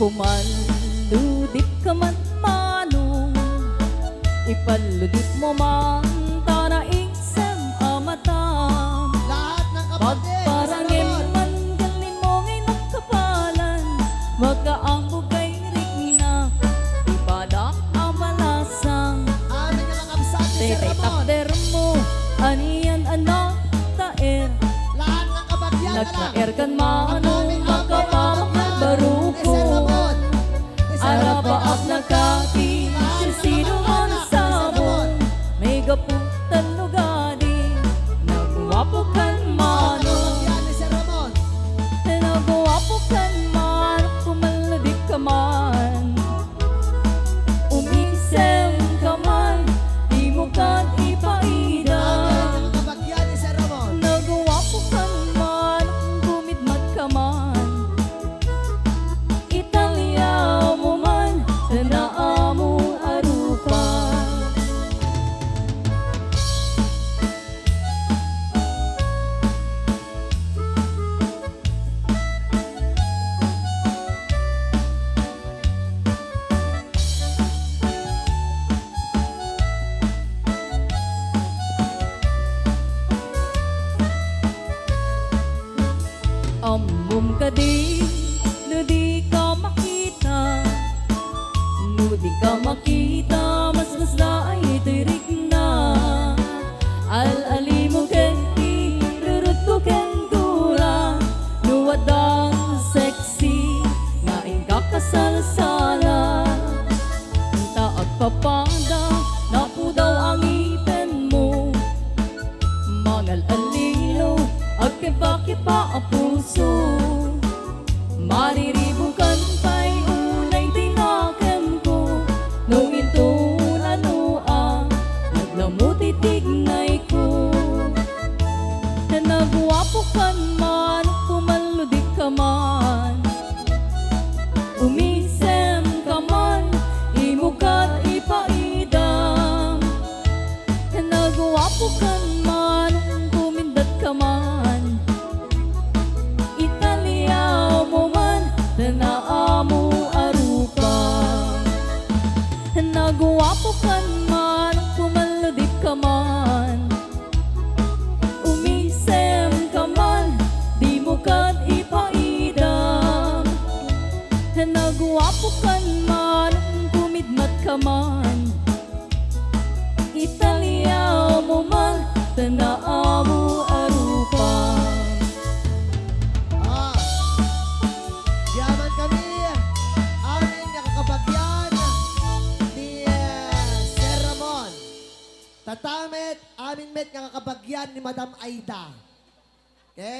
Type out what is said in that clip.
Pumaludip ka man manong, ipaludip mo man tana isang amatam. Lahat ng kapatid, Pagparangin man galin mo ngay nagkapalan, magkaambog kay Rigna, ibadak amalasang. aming nakakabsat ni Sir Tetay Ramon. takder mo, aniyan anak taer. Lahat ng kabagyan na lang. Nagtaer kan manong Ang aming makapamak ni Sir baruko. Ramon. Ni Sir Araba Ramon. ak nakati, sino man sabon. May gaputan lugadi, nagwapo kan manong. Kabagyan ni Sir Ramon. Nagwapo kan man, pumaludi ka man. Umisem ka man, di mo kan ipaida. Aming kabagyan ni Sir Ramon. Nagwapo ka man, gumidmat ka man. Italia mo man, tanaa mo arupan. Ambom ka di, no di ka makita. No di ka makita, mas na ay tirik na. Al-ali mo kenti, rurut ko kentura. Nuwadang sexy, naing kakasalasala. Taag papada, napu daw ang ipin mo. Mangal alilo, agkipa-kipa ang puso. Mariribukan pa'y unay tinakem ko. Nung ito nanua, naglamuti tignay ko. Nagwapo kan man, pumaludik ka man. Umisem ka man, imukat ipaidam. Nagwapo kan man, kumindat ka man. Italia mo man, tanaa mo arupan. Nagwapo kan man, pumaludip ka man. Umisem ka man, di mo kat ipaidam. Nagwapo kan man, kumidmat ka man. Italia mo man, tanaa mo arupan. Ah, yaman kami, aming nakakabagyan ni Sir Ramon. Tatamet, amin met nakakabagyan ni Madam Aida. Okay?